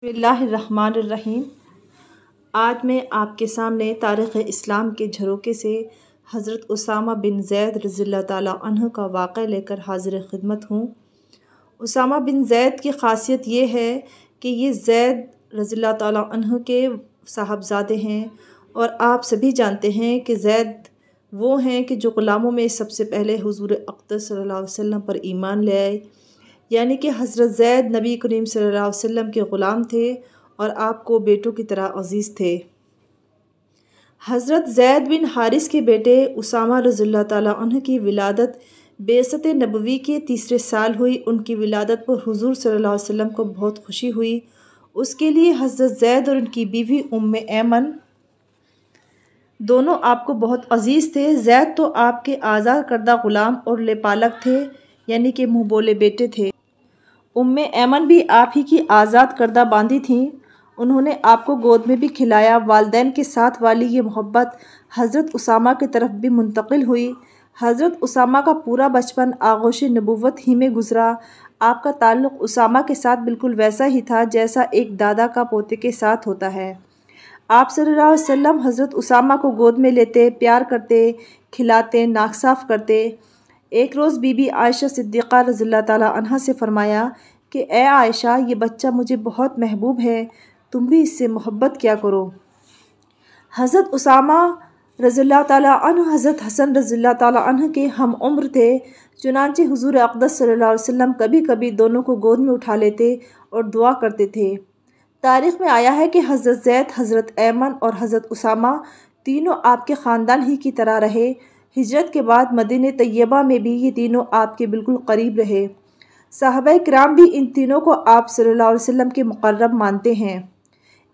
बिस्मिल्लाहिर्रहमानिर्रहीम। आज मैं आपके सामने तारीख़ इस्लाम के झरोके से हज़रत उसामा बिन ज़ैद रज़ियल्लाहु ताला अन्हु का वाक़या लेकर हाज़िर ख़िदमत हूँ। उसामा बिन ज़ैद की ख़ासियत ये है कि ये ज़ैद रज़ियल्लाहु ताला अन्हु के साहबज़ादे हैं और आप सभी जानते हैं कि ज़ैद वो हैं कि जो ग़ुलामों में सबसे पहले हुज़ूर अक़दस सल्लल्लाहु अलैहि वसल्लम पर ईमान ले आए। यानी कि हज़रत ज़ैद नबी करीम सल्लल्लाहु अलैहि वसल्लम के ग़ुलाम थे और आपको बेटों की तरह अज़ीज़ थे। हज़रत ज़ैद बिन हारिस के बेटे उसामा रज़ियल्लाहु ताला अन्हु की विलादत बेअसत नबवी के तीसरे साल हुई। उनकी विलादत पर हुज़ूर सल्लल्लाहु अलैहि वसल्लम को बहुत खुशी हुई। उसके लिए हज़रत ज़ैद और उनकी बीवी उम्मे ऐमन दोनों आपको बहुत अज़ीज़ थे। ज़ैद तो आपके आज़ाद करदा ग़ुलाम और लेपालक थे, यानी कि मुँह बोले बेटे थे। उम्मे ऐमन भी आप ही की आज़ाद करदा बांदी थीं। उन्होंने आपको गोद में भी खिलाया। वालिदैन के साथ वाली ये मोहब्बत हज़रत उसामा की तरफ भी मुंतकिल हुई। हज़रत उसामा का पूरा बचपन आगोश नबुव्वत ही में गुज़रा। आपका ताल्लुक़ उसामा के साथ बिल्कुल वैसा ही था जैसा एक दादा का पोते के साथ होता है। आप सल्लल्लाहु अलैहि वसल्लम हज़रत उसामा को गोद में लेते, प्यार करते, खिलाते, नाक साफ़ करते। एक रोज़ बीबी आयशा सिद्दीक़ा रज़ियल्लाहु ताला अन्हा से फ़रमाया कि ए आयशा, ये बच्चा मुझे बहुत महबूब है, तुम भी इससे मोहब्बत क्या करो। हज़रत उसामा रज़ियल्लाहु ताला अन्हु हज़रत हसन रज़ियल्लाहु ताला अन्हु के हम उम्र थे। चुनांचे हुज़ूर अक़दस सल्लल्लाहु अलैहि वसल्लम कभी कभी दोनों को गोद में उठा लेते और दुआ करते थे। तारीख़ में आया है कि हज़रत ज़ैद, हज़रत ऐमन और हज़रत उसामा तीनों आपके ख़ानदान ही की तरह रहे। हिजरत के बाद मदीने तैयबा में भी ये तीनों आपके बिल्कुल करीब रहे। सहाबाए किराम भी इन तीनों को आप सल्लल्लाहु अलैहि वसल्लम के मुक़र्रब मानते हैं।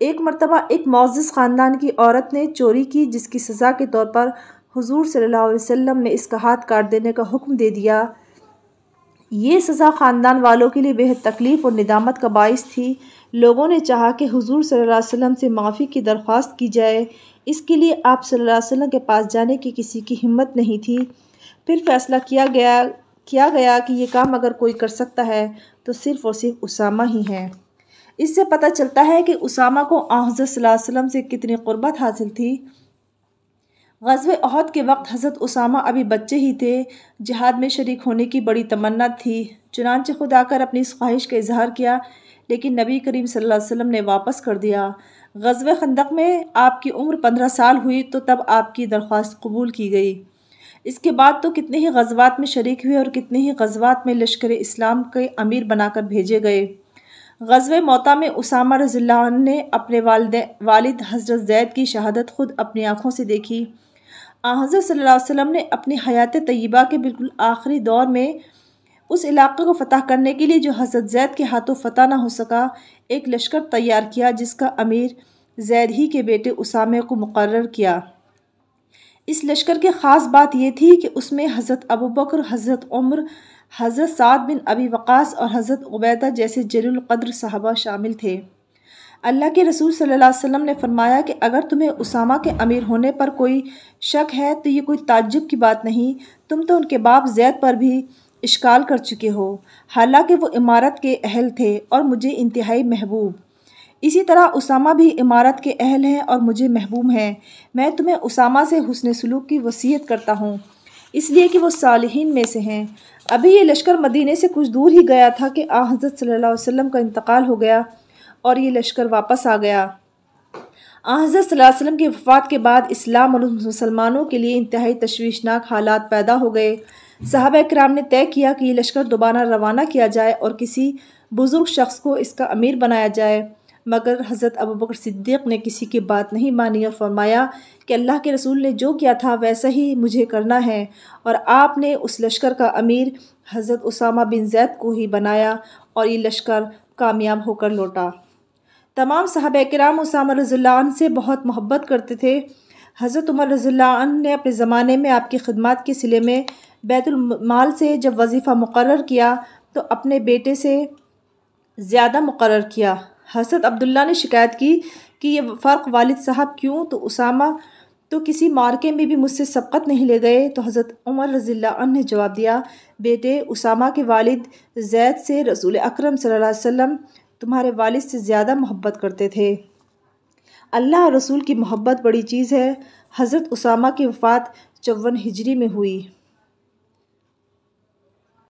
एक मरतबा एक मुअज़्ज़ज़ ख़ानदान की औरत ने चोरी की, जिसकी सज़ा के तौर पर हुज़ूर सल्लल्लाहु अलैहि वसल्लम ने इसका हाथ काट देने का हुक्म दे दिया। ये सज़ा ख़ानदान वालों के लिए बेहद तकलीफ़ और निदामत का बाइस थी। लोगों ने चाहा कि हुज़ूर सल्लल्लाहु अलैहि वसल्लम से माफ़ी की दरख्वास्त की जाए। इसके लिए आप सल्लल्लाहु अलैहि वसल्लम के पास जाने की किसी की हिम्मत नहीं थी। फिर फ़ैसला किया गया कि ये काम अगर कोई कर सकता है तो सिर्फ़ और सिर्फ उसामा ही हैं। इससे पता चलता है कि उसामा को हज़रत सल्लल्लाहु अलैहि वसल्लम से कितनी क़ुर्बत हासिल थी। ग़ज़वे उहद के वक्त हज़रत उसामा अभी बच्चे ही थे। जिहाद में शरीक होने की बड़ी तमन्ना थी। चुनांचे खुद आकर अपनी इस ख्वाहिश का इजहार किया, लेकिन नबी करीम सल्लल्लाहु अलैहि वसल्लम ने वापस कर दिया। ग़ज़वे खंदक में आपकी उम्र 15 साल हुई तो तब आपकी दरख्वास्त कबूल की गई। इसके बाद तो कितने ही ग़ज़वात में शरीक हुए और कितने ही ग़ज़वात में लश्कर इस्लाम के अमीर बनाकर भेजे गए। ग़ज़वे मौता में उसामा रज़ियल्लाहु अन्हु ने अपने वालिद हज़रत ज़ैद की शहादत खुद अपनी आँखों से देखी। हज़रत सल्लल्लाहु अलैहि वसल्लम ने अपनी हयात तय्यबा के बिल्कुल आखिरी दौर में उस इलाक़े को फ़तह करने के लिए जो हज़रत ज़ैद के हाथों फ़तह ना हो सका, एक लश्कर तैयार किया, जिसका अमीर ज़ैद ही के बेटे उसामे को मुक़र्रर किया। इस लश्कर की ख़ास बात यह थी कि उसमें हज़रत अबू बकर, हज़रत उमर, हज़रत साद बिन अबी वक़ास और हज़रत उबैदा जैसे जलील क़द्र सहाबा शामिल थे। अल्लाह के रसूल सल्लल्लाहु अलैहि वसल्लम ने फ़रमाया कि अगर तुम्हें उसामा के अमीर होने पर कोई शक है तो ये कोई ताज्जुब की बात नहीं। तुम तो उनके बाप ज़ैद पर भी इश्काल कर चुके हो, हालांकि वो इमारत के अहल थे और मुझे इंतहाई महबूब। इसी तरह उसामा भी इमारत के अहल हैं और मुझे महबूब हैं। मैं तुम्हें उसामा से हुस्न सलूक की वसीयत करता हूँ, इसलिए कि वो सालिहीन में से हैं। अभी ये लश्कर मदीने से कुछ दूर ही गया था कि हज़रत सल्लल्लाहु अलैहि वसल्लम का इंतकाल हो गया और ये लश्कर वापस आ गया। हज़रत सल्लल्लाहु अलैहि वसल्लम की वफ़ात के बाद इस्लाम और मुसलमानों के लिए इंतहाई तशवीशनाक हालात पैदा हो गए। सहाबाए किराम ने तय किया कि ये लश्कर दोबारा रवाना किया जाए और किसी बुज़ुर्ग शख्स को इसका अमीर बनाया जाए, मगर हज़रत अबू बकर सिद्दीक़ ने किसी की बात नहीं मानी और फरमाया कि अल्लाह के रसूल ने जो किया था वैसा ही मुझे करना है, और आपने उस लश्कर का अमीर हज़रत उसामा बिन ज़ैद को ही बनाया और ये लश्कर कामयाब होकर लौटा। तमाम सहाबाए किराम उसामा रज़ियल्लाहु अन्हु से बहुत मोहब्बत करते थे। हज़रत उमर रज़ियल्लाहु अन्हु ने अपने ज़माने में आपकी खिदमत के सिले में बैतुल माल से जब वजीफ़ा मुक़र्रर किया तो अपने बेटे से ज़्यादा मुक़र्रर किया। हज़रत अब्दुल्ला ने शिकायत की कि ये फ़र्क वालिद साहब क्यों, तो उसामा तो किसी मार्के में भी मुझसे सबक़त नहीं ले गए। तो हज़रत उमर रज़ियल्लाहु अन्हु ने जवाब दिया, बेटे, उसामा के वालिद ज़ैद से रसूल अकरम सल्लल्लाहु अलैहि वसल्लम तुम्हारे वालिद से ज़्यादा मोहब्बत करते थे। अल्लाह और रसूल की मोहब्बत बड़ी चीज़ है। हज़रत उसामा की वफ़ात 54 हिजरी में हुई।